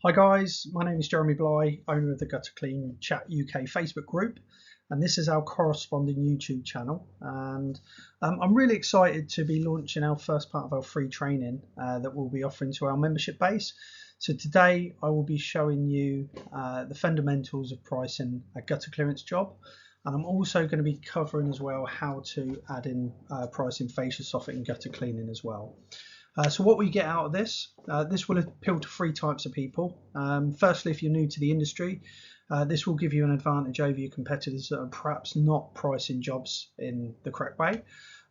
Hi guys, my name is Jeremy Bly, owner of the Gutter Clean Chat UK Facebook group, and this is our corresponding YouTube channel. And I'm really excited to be launching our first part of our free training that we'll be offering to our membership base. So today I will be showing you the fundamentals of pricing a gutter clearance job, and I'm also going to be covering as well how to add in pricing fascia soffit and gutter cleaning as well. So what we get out of this, this will appeal to three types of people. Firstly, if you're new to the industry, this will give you an advantage over your competitors that are perhaps not pricing jobs in the correct way.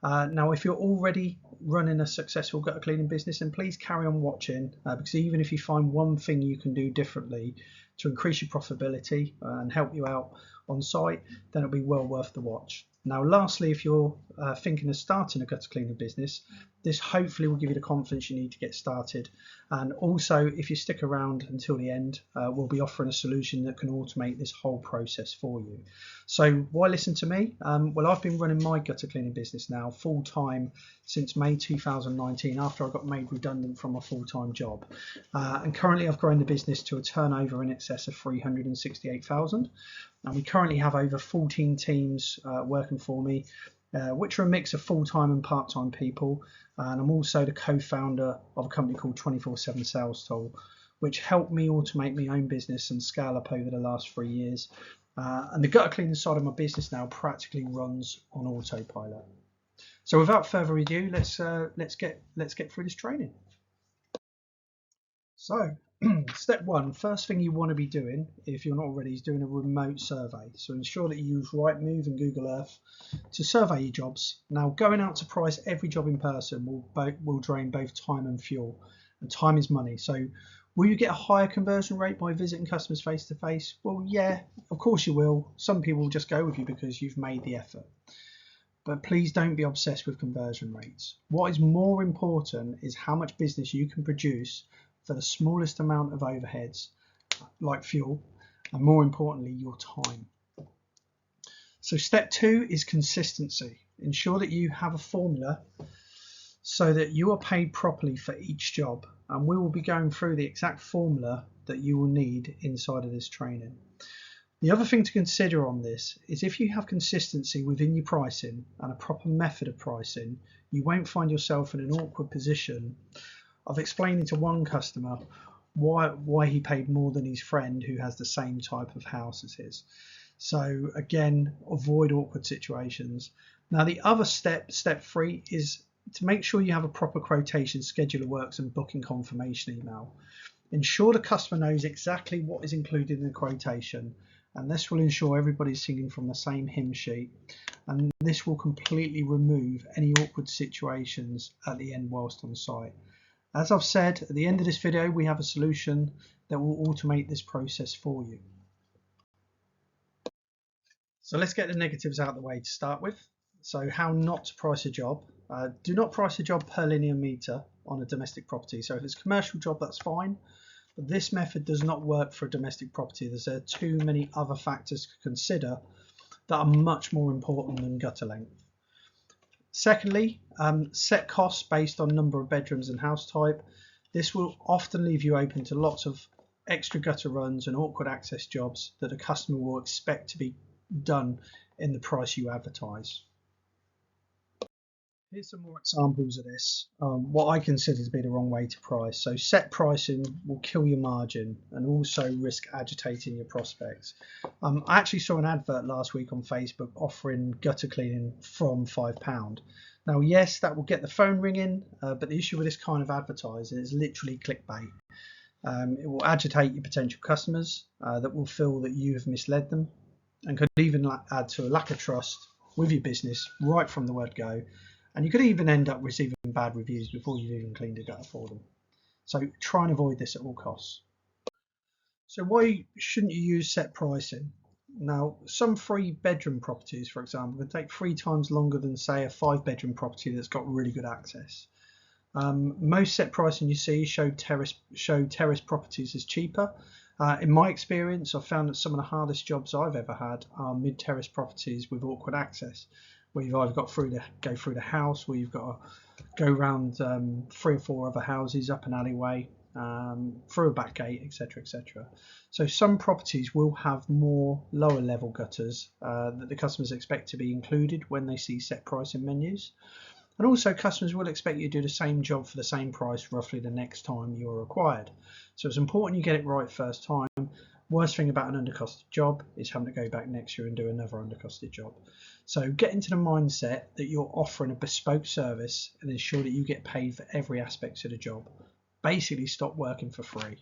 Now, if you're already running a successful gutter cleaning business, then please carry on watching, because even if you find one thing you can do differently to increase your profitability and help you out on site, then it'll be well worth the watch. Now, lastly, if you're thinking of starting a gutter cleaning business, this hopefully will give you the confidence you need to get started. And also, if you stick around until the end, we'll be offering a solution that can automate this whole process for you. So why listen to me? Well, I've been running my gutter cleaning business now full time since May 2019, after I got made redundant from a full-time job. And currently I've grown the business to a turnover in excess of 368,000. And we currently have over 14 teams working for me, which are a mix of full-time and part-time people. And I'm also the co-founder of a company called 24/7 Sales Tool, which helped me automate my own business and scale up over the last 3 years. And the gutter cleaning side of my business now practically runs on autopilot. So without further ado, let's get through this training. So step one, first thing you want to be doing, if you're not already, is doing a remote survey. So ensure that you use Rightmove and Google Earth to survey your jobs. Now, going out to price every job in person will drain both time and fuel, and time is money. So will you get a higher conversion rate by visiting customers face to face? Well, yeah, of course you will. Some people will just go with you because you've made the effort. But please don't be obsessed with conversion rates. What is more important is how much business you can produce for the smallest amount of overheads, like fuel, and more importantly, your time. So step two is consistency. Ensure that you have a formula so that you are paid properly for each job, and we will be going through the exact formula that you will need inside of this training. The other thing to consider on this is if you have consistency within your pricing and a proper method of pricing, you won't find yourself in an awkward position of explaining to one customer why he paid more than his friend who has the same type of house as his. So again, avoid awkward situations. Now the other step three, is to make sure you have a proper quotation, schedule of works and booking confirmation email. Ensure the customer knows exactly what is included in the quotation, and this will ensure everybody's singing from the same hymn sheet, and this will completely remove any awkward situations at the end whilst on site. As I've said, at the end of this video, we have a solution that will automate this process for you. So let's get the negatives out of the way to start with. So how not to price a job. Do not price a job per linear metre on a domestic property. So if it's a commercial job, that's fine. But this method does not work for a domestic property. There are too many other factors to consider that are much more important than gutter length. Secondly, set costs based on number of bedrooms and house type. This will often leave you open to lots of extra gutter runs and awkward access jobs that a customer will expect to be done in the price you advertise. Here's some more examples of this, what I consider to be the wrong way to price. So set pricing will kill your margin and also risk agitating your prospects. I actually saw an advert last week on Facebook offering gutter cleaning from £5. Now, yes, that will get the phone ringing, but the issue with this kind of advertising is literally clickbait. It will agitate your potential customers that will feel that you have misled them, and could even add to a lack of trust with your business right from the word go. And you could even end up receiving bad reviews before you've even cleaned a gutter for them. So try and avoid this at all costs. So why shouldn't you use set pricing? Now, some 3-bedroom properties, for example, can take 3 times longer than, say, a 5-bedroom property that's got really good access. Most set pricing you see show terrace properties as cheaper. In my experience, I've found that some of the hardest jobs I've ever had are mid-terrace properties with awkward access, where you've either got to go through the house, where you've got to go around 3 or 4 other houses up an alleyway, through a back gate, etc., etc. So some properties will have more lower level gutters that the customers expect to be included when they see set pricing menus. And also customers will expect you to do the same job for the same price roughly the next time you're required. So it's important you get it right first time. Worst thing about an undercosted job is having to go back next year and do another undercosted job. So get into the mindset that you're offering a bespoke service and ensure that you get paid for every aspect of the job. Basically stop working for free.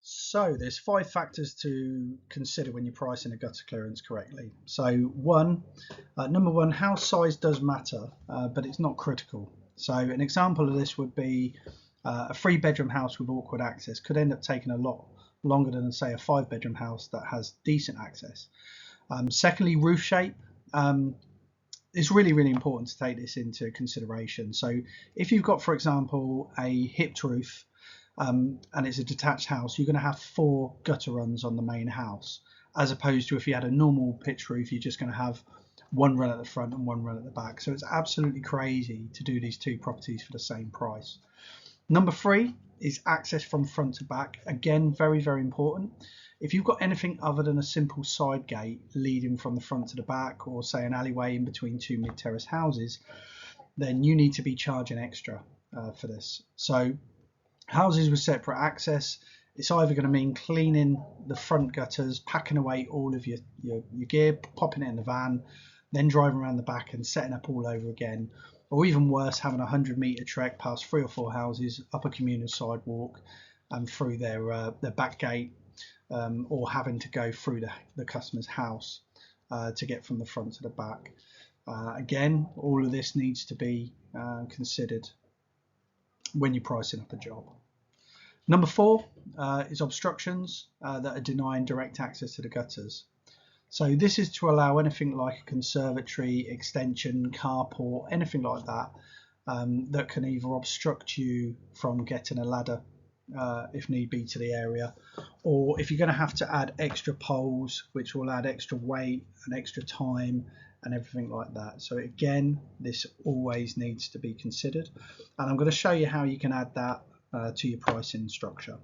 So there's 5 factors to consider when you're pricing a gutter clearance correctly. So number one, house size does matter, but it's not critical. So an example of this would be a 3-bedroom house with awkward access could end up taking a lot longer than, say, a 5-bedroom house that has decent access. Secondly, roof shape. It's really, really important to take this into consideration. So if you've got, for example, a hipped roof, and it's a detached house, you're going to have 4 gutter runs on the main house, as opposed to if you had a normal pitch roof, you're just going to have 1 run at the front and 1 run at the back. So it's absolutely crazy to do these 2 properties for the same price. Number 3 is access from front to back. Again, very, very important. If you've got anything other than a simple side gate leading from the front to the back, or say an alleyway in between 2 mid-terrace houses, then you need to be charging extra for this. So houses with separate access, it's either going to mean cleaning the front gutters, packing away all of your gear, popping it in the van, then driving around the back and setting up all over again, or even worse, having a 100-metre trek past 3 or 4 houses, up a communal sidewalk and through their back gate, or having to go through the customer's house to get from the front to the back. Again, all of this needs to be considered when you're pricing up a job. Number 4 is obstructions that are denying direct access to the gutters. So this is to allow anything like a conservatory, extension, carport, anything like that, that can either obstruct you from getting a ladder if need be to the area, or if you're going to have to add extra poles, which will add extra weight and extra time and everything like that. So again, this always needs to be considered, and I'm going to show you how you can add that to your pricing structure.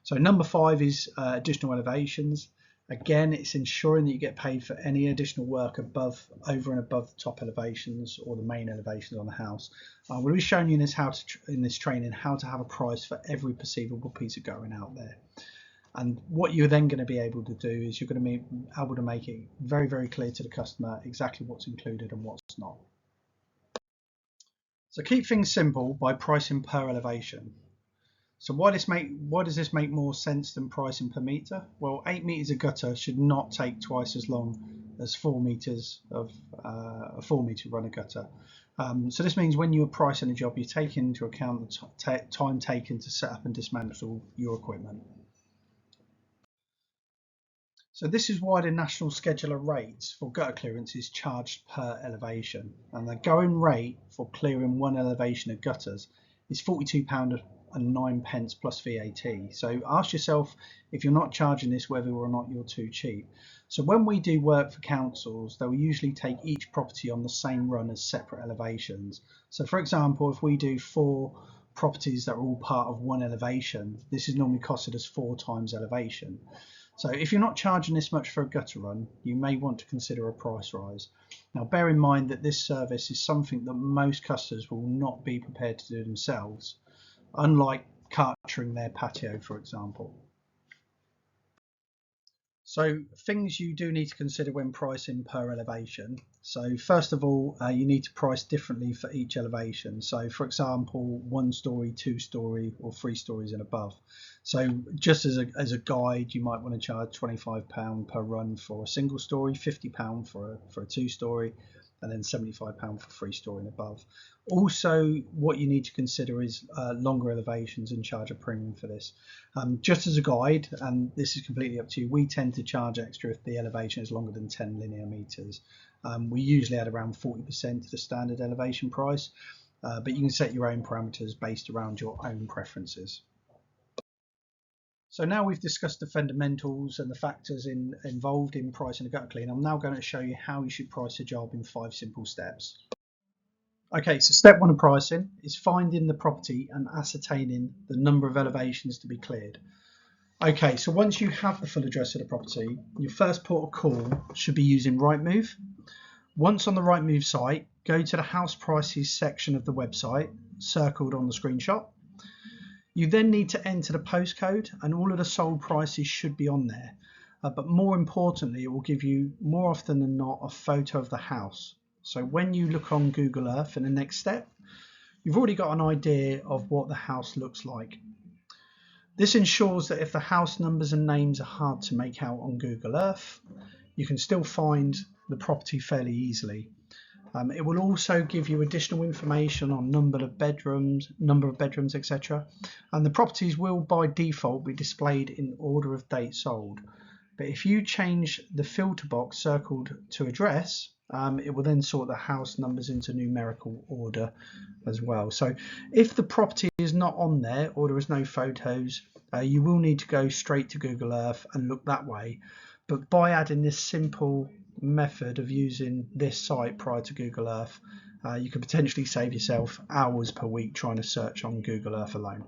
So number 5 is additional elevations. Again, it's ensuring that you get paid for any additional work over and above the top elevations or the main elevations on the house. We'll be showing you in this training how to have a price for every perceivable piece of guttering out there. And what you're then going to be able to do is you're going to be able to make it very, very clear to the customer exactly what's included and what's not. So keep things simple by pricing per elevation. So why does this make more sense than pricing per metre? Well, 8 metres of gutter should not take twice as long as 4 metres of a 4-metre run of gutter. So this means when you're pricing a job, you're taking into account the time taken to set up and dismantle your equipment. So this is why the national schedule of rates for gutter clearance is charged per elevation, and the going rate for clearing 1 elevation of gutters is £42.09 plus VAT. So ask yourself if you're not charging this whether or not you're too cheap. So when we do work for councils, they'll usually take each property on the same run as separate elevations. So for example, if we do 4 properties that are all part of 1 elevation, this is normally costed us 4 times elevation. So if you're not charging this much for a gutter run, you may want to consider a price rise. Now bear in mind that this service is something that most customers will not be prepared to do themselves, unlike cartering their patio, for example. So things you do need to consider when pricing per elevation. So first of all, you need to price differently for each elevation. So for example, 1 story, 2 story or 3 stories and above. So just as a guide, you might want to charge £25 per run for a single story, £50 for a 2 story, and then £75 for 3 story and above. Also, what you need to consider is longer elevations and charge a premium for this. Just as a guide, and this is completely up to you, we tend to charge extra if the elevation is longer than 10 linear meters. We usually add around 40% to the standard elevation price, but you can set your own parameters based around your own preferences. So now we've discussed the fundamentals and the factors involved in pricing a gutter clean. I'm now going to show you how you should price a job in 5 simple steps. Okay, so step one of pricing is finding the property and ascertaining the number of elevations to be cleared. Okay, so once you have the full address of the property, your first port of call should be using Rightmove. Once on the Rightmove site, go to the house prices section of the website, circled on the screenshot. You then need to enter the postcode, and all of the sold prices should be on there. But more importantly, it will give you, more often than not, a photo of the house. So when you look on Google Earth in the next step, you've already got an idea of what the house looks like. This ensures that if the house numbers and names are hard to make out on Google Earth, you can still find the property fairly easily. It will also give you additional information on number of bedrooms, etc. And the properties will by default be displayed in order of date sold. But if you change the filter box circled to address, it will then sort the house numbers into numerical order as well. So if the property is not on there or there is no photos, you will need to go straight to Google Earth and look that way. But by adding this simple method of using this site prior to Google Earth, you could potentially save yourself hours per week trying to search on Google Earth alone.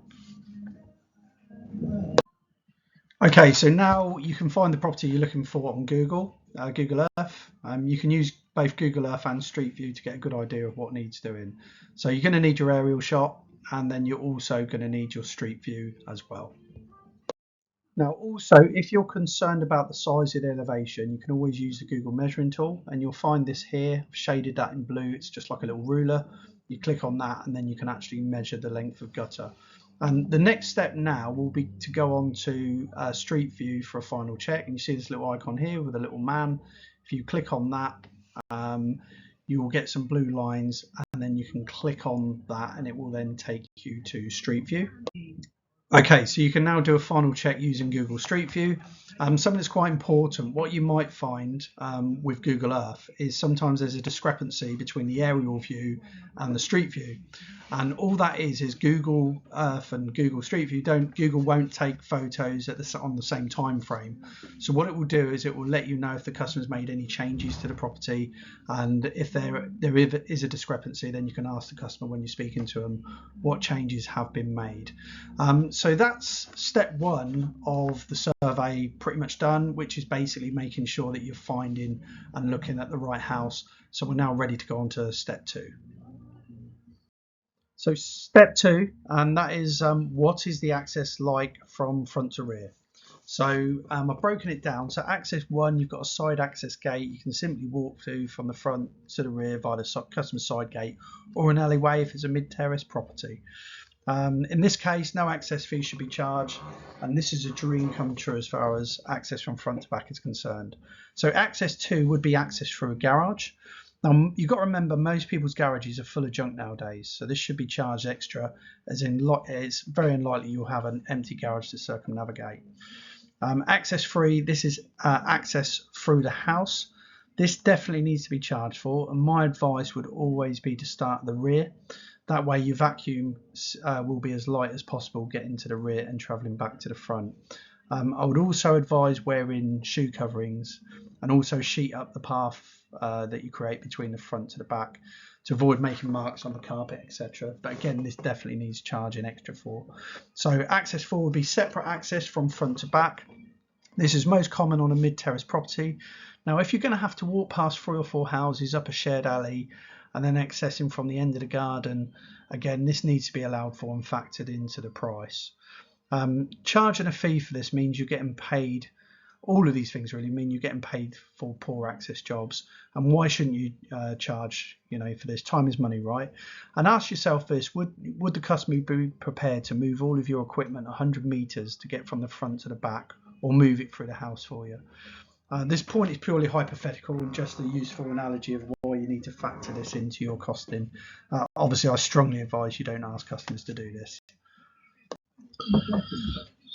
Okay, so now you can find the property you're looking for on Google Earth. You can use both Google Earth and Street View to get a good idea of what needs doing. So you're going to need your aerial shot, and then you're also going to need your Street View as well. Now also, if you're concerned about the size of the elevation, you can always use the Google measuring tool, and you'll find this here. I've shaded that in blue. It's just like a little ruler. You click on that and then you can actually measure the length of gutter. And the next step now will be to go on to Street View for a final check. And you see this little icon here with a little man. If you click on that, you will get some blue lines, and then you can click on that and it will then take you to Street View. Okay, so you can now do a final check using Google Street View. Something that's quite important, what you might find with Google Earth is sometimes there's a discrepancy between the aerial view and the Street View. And all that is Google Earth and Google Street View Google won't take photos on the same time frame. So what it will do is it will let you know if the customer's made any changes to the property, and if there is a discrepancy, then you can ask the customer when you're speaking to them what changes have been made. So that's step one of the survey pretty much done, which is basically making sure that you're finding and looking at the right house. So we're now ready to go on to step two. So step two, and that is what is the access like from front to rear. So I've broken it down. So access one, you've got a side access gate. You can simply walk through from the front to the rear via the customer side gate, or an alleyway if it's a mid-terrace property. In this case, no access fee should be charged, and this is a dream come true as far as access from front to back is concerned. So access two would be access through a garage. Now, you've got to remember, most people's garages are full of junk nowadays, so this should be charged extra, as in it's very unlikely you'll have an empty garage to circumnavigate. Access free, this is access through the house. This definitely needs to be charged for, and my advice would always be to start at the rear. That way your vacuum will be as light as possible getting to the rear and travelling back to the front. I would also advise wearing shoe coverings and also sheet up the path that you create between the front to the back to avoid making marks on the carpet, etc. But again, this definitely needs charging extra for. So access 4 would be separate access from front to back. This is most common on a mid-terrace property. Now, if you're going to have to walk past 3 or 4 houses up a shared alley and then accessing from the end of the garden, again, this needs to be allowed for and factored into the price. Charging a fee for this means you're getting paid. All of these things really mean you're getting paid for poor access jobs. And why shouldn't you charge, for this? Time is money, right? And ask yourself this: would the customer be prepared to move all of your equipment 100 meters to get from the front to the back, or move it through the house for you? This point is purely hypothetical and just a useful analogy of why you need to factor this into your costing. Obviously, I strongly advise you don't ask customers to do this.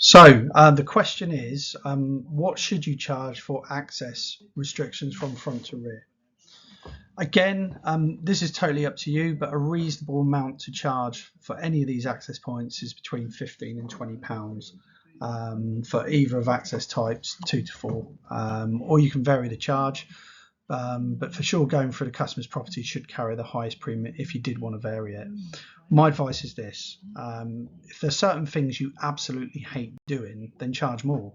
So the question is, what should you charge for access restrictions from front to rear? Again, this is totally up to you, but a reasonable amount to charge for any of these access points is between £15 and £20 for either of access types, 2 to 4, or you can vary the charge. but for sure going through the customer's property should carry the highest premium if you did want to vary it. My advice is this: if there's certain things you absolutely hate doing, then charge more.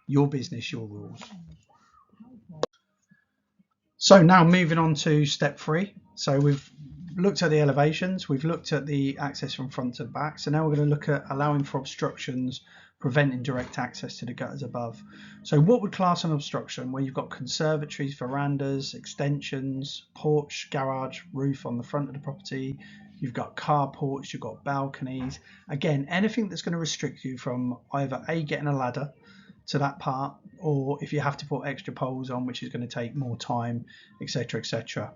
Your business, your rules. So now moving on to step 3. So we've looked at the elevations, we've looked at the access from front to back. So now we're going to look at allowing for obstructions, preventing direct access to the gutters above. So what would class an obstruction? Where you've got conservatories, verandas, extensions, porch, garage, roof on the front of the property. You've got carports, you've got balconies. Again, anything that's going to restrict you from either A, getting a ladder to that part, or if you have to put extra poles on, which is going to take more time, etc., etc.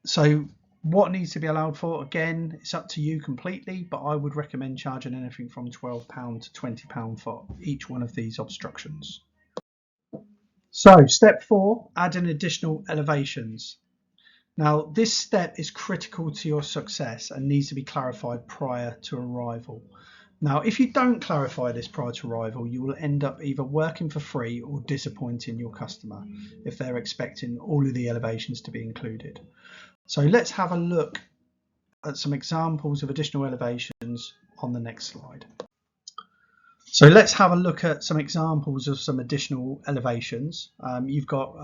So what needs to be allowed for? Again, it's up to you completely, but I would recommend charging anything from £12 to £20 for each one of these obstructions. So step 4, adding additional elevations. Now this step is critical to your success and needs to be clarified prior to arrival. Now, if you don't clarify this prior to arrival, you will end up either working for free or disappointing your customer if they're expecting all of the elevations to be included. So let's have a look at some examples of additional elevations on the next slide. So let's have a look at some examples of some additional elevations. You've got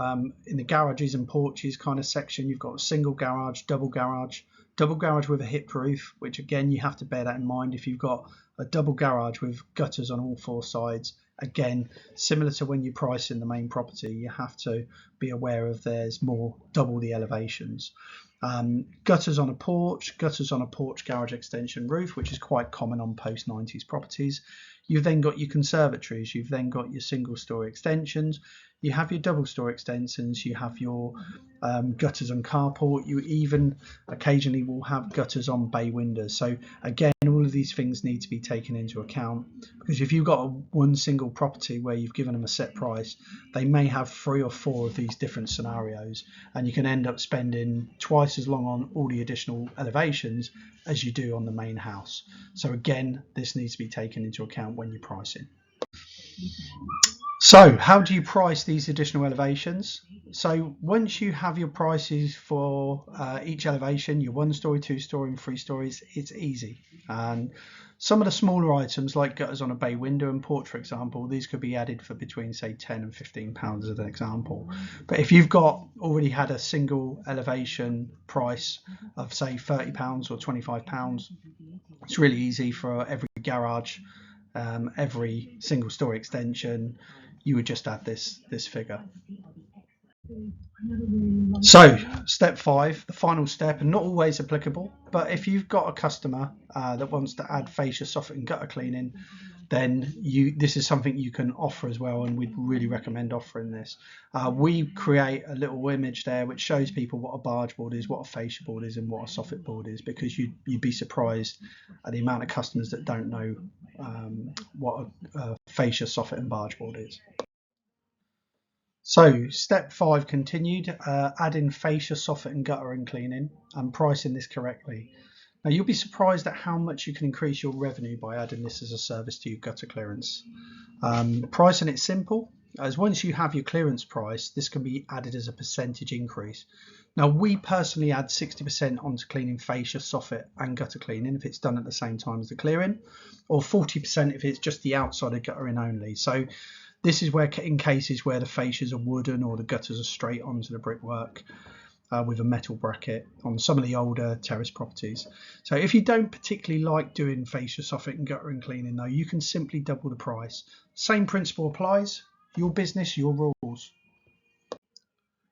in the garages and porches kind of section, you've got a single garage, double garage with a hip roof, which again, you have to bear that in mind. If you've got a double garage with gutters on all 4 sides, again, similar to when you price in the main property, you have to be aware of there's more double the elevations. Gutters on a porch garage extension roof, which is quite common on post-90s properties. You've then got your conservatories, you've then got your single story extensions, you have your double story extensions, you have your gutters on carport, you even occasionally will have gutters on bay windows. So again, all of these things need to be taken into account, because if you've got one single property where you've given them a set price, they may have 3 or 4 of these different scenarios, and you can end up spending twice as long on all the additional elevations as you do on the main house. So again, this needs to be taken into account when you're pricing. So how do you price these additional elevations? So once you have your prices for each elevation, your 1-story, 2-story and 3 stories, it's easy. And some of the smaller items like gutters on a bay window and porch, for example, these could be added for between say £10 and £15 as an example. But if you've already had a single elevation price of say £30 or £25, it's really easy for every garage, every single story extension, you would just add this figure. So step 5, the final step, and not always applicable, but if you've got a customer that wants to add fascia, soffit and gutter cleaning, then this is something you can offer as well, and we'd really recommend offering this. We create a little image there which shows people what a barge board is, what a fascia board is and what a soffit board is, because you'd be surprised at the amount of customers that don't know what a fascia, soffit and barge board is. So step 5 continued, adding fascia, soffit and gutter and cleaning and pricing this correctly. Now you'll be surprised at how much you can increase your revenue by adding this as a service to your gutter clearance. Pricing it's simple, as once you have your clearance price, this can be added as a percentage increase. Now we personally add 60% onto cleaning fascia, soffit and gutter cleaning if it's done at the same time as the clearing, or 40% if it's just the outside of guttering only. So this is where, in cases where the fascias are wooden or the gutters are straight onto the brickwork with a metal bracket on some of the older terrace properties. So if you don't particularly like doing fascia, soffit and guttering cleaning though, you can simply double the price. Same principle applies, your business, your rules.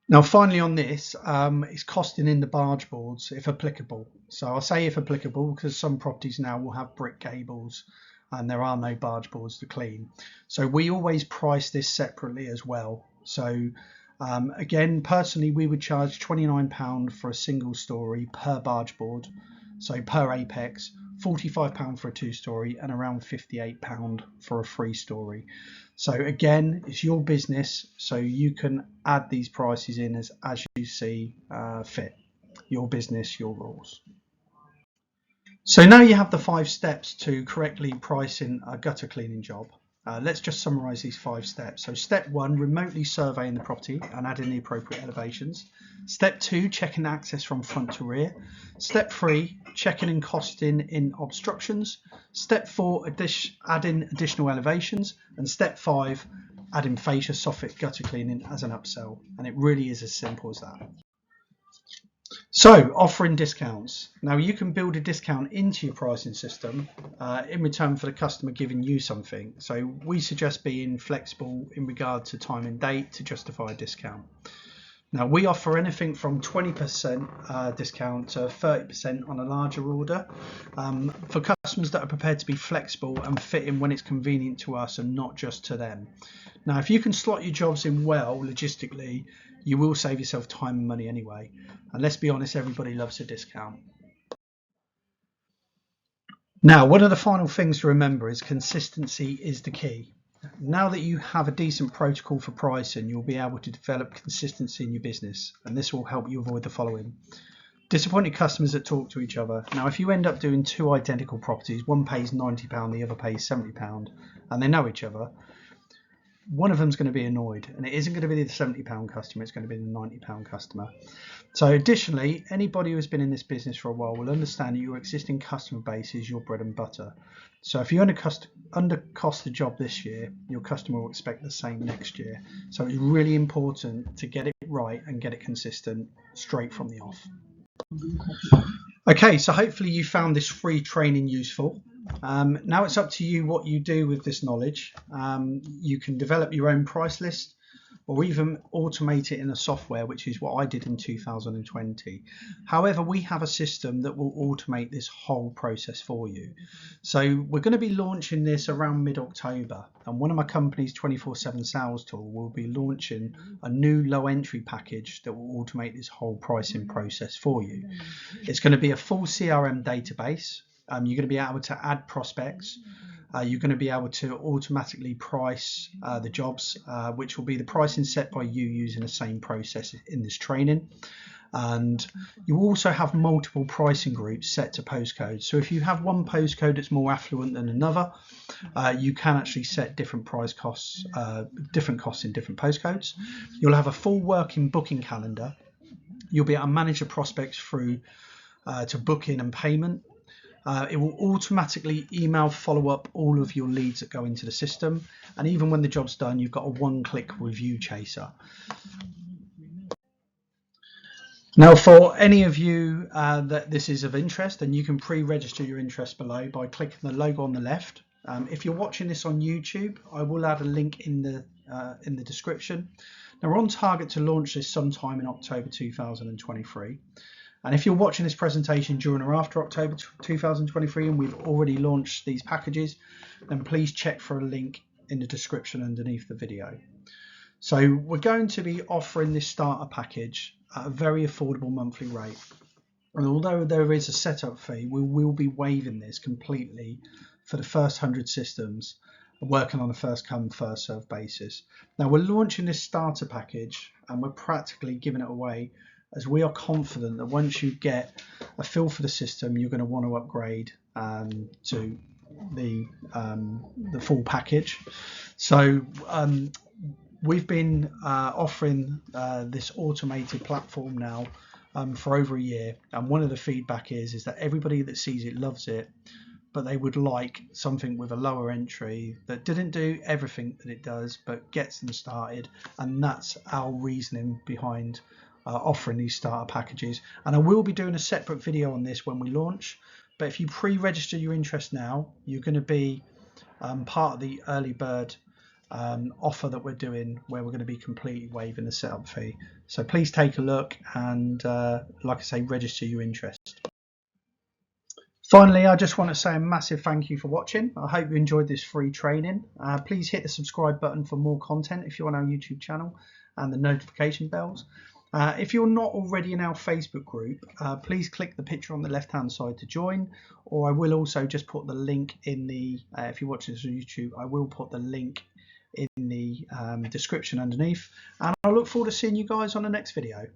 Now finally on this, is costing in the barge boards if applicable. So I'll say if applicable because some properties now will have brick gables and there are no barge boards to clean. So we always price this separately as well. So again, personally, we would charge £29 for a single story per barge board, so per apex, £45 for a 2-story and around £58 for a 3-story. So again, it's your business, so you can add these prices in as you see fit. Your business, your rules. So now you have the 5 steps to correctly pricing a gutter cleaning job. Let's just summarise these 5 steps. So step 1, remotely surveying the property and adding the appropriate elevations. Step 2, checking access from front to rear. Step 3, checking and costing in obstructions. Step 4, adding additional elevations. And step 5, adding fascia, soffit, gutter cleaning as an upsell. And it really is as simple as that. So offering discounts. Now you can build a discount into your pricing system in return for the customer giving you something. So we suggest being flexible in regard to time and date to justify a discount. Now we offer anything from 20% discount to 30% on a larger order for customers that are prepared to be flexible and fit in when it's convenient to us and not just to them. Now if you can slot your jobs in well logistically, you will save yourself time and money anyway. And let's be honest, everybody loves a discount. Now, one of the final things to remember is consistency is the key. Now that you have a decent protocol for pricing, you'll be able to develop consistency in your business, and this will help you avoid the following. Disappointed customers that talk to each other. Now, if you end up doing 2 identical properties, one pays £90, the other pays £70, and they know each other, one of them's going to be annoyed, and it isn't going to be the £70 customer, it's going to be the £90 customer. So additionally, anybody who's been in this business for a while will understand that your existing customer base is your bread and butter. So if you undercost the job this year, your customer will expect the same next year. So it's really important to get it right and get it consistent straight from the off. Okay, so hopefully you found this free training useful. Now it's up to you what you do with this knowledge. You can develop your own price list or even automate it in a software, which is what I did in 2020. However, we have a system that will automate this whole process for you. So we're going to be launching this around mid-October, and one of my company's 24/7 sales tool will be launching a new low entry package that will automate this whole pricing process for you. It's going to be a full CRM database. You're going to be able to add prospects. You're going to be able to automatically price the jobs, which will be the pricing set by you using the same process in this training. And you also have multiple pricing groups set to postcodes. So if you have one postcode that's more affluent than another, you can actually set different costs in different postcodes. You'll have a full working booking calendar. You'll be able to manage the prospects through to booking and payment. It will automatically email follow up all of your leads that go into the system, and even when the job's done, you've got a one-click review chaser. Now, for any of you that this is of interest, then you can pre-register your interest below by clicking the logo on the left. If you're watching this on YouTube, I will add a link in the description. Now, we're on target to launch this sometime in October 2023. And if you're watching this presentation during or after October 2023 and we've already launched these packages, then please check for a link in the description underneath the video. So we're going to be offering this starter package at a very affordable monthly rate. And although there is a setup fee, we will be waiving this completely for the first 100 systems, working on a first come, first served basis. Now we're launching this starter package and we're practically giving it away, as we are confident that once you get a feel for the system, you're going to want to upgrade to the full package. So we've been offering this automated platform now for over a year, and one of the feedback is that everybody that sees it loves it, but they would like something with a lower entry that didn't do everything that it does, but gets them started, and that's our reasoning behind offering these starter packages. And I will be doing a separate video on this when we launch, but if you pre-register your interest now, you're going to be part of the early bird offer that we're doing, where we're going to be completely waiving the setup fee. So please take a look and like I say, register your interest. Finally, I just want to say a massive thank you for watching. I hope you enjoyed this free training. Please hit the subscribe button for more content if you're on our YouTube channel, and the notification bells. If you're not already in our Facebook group, please click the picture on the left hand side to join, or I will also just put the link in the, if you're watching this on YouTube, I will put the link in the description underneath, and I look forward to seeing you guys on the next video.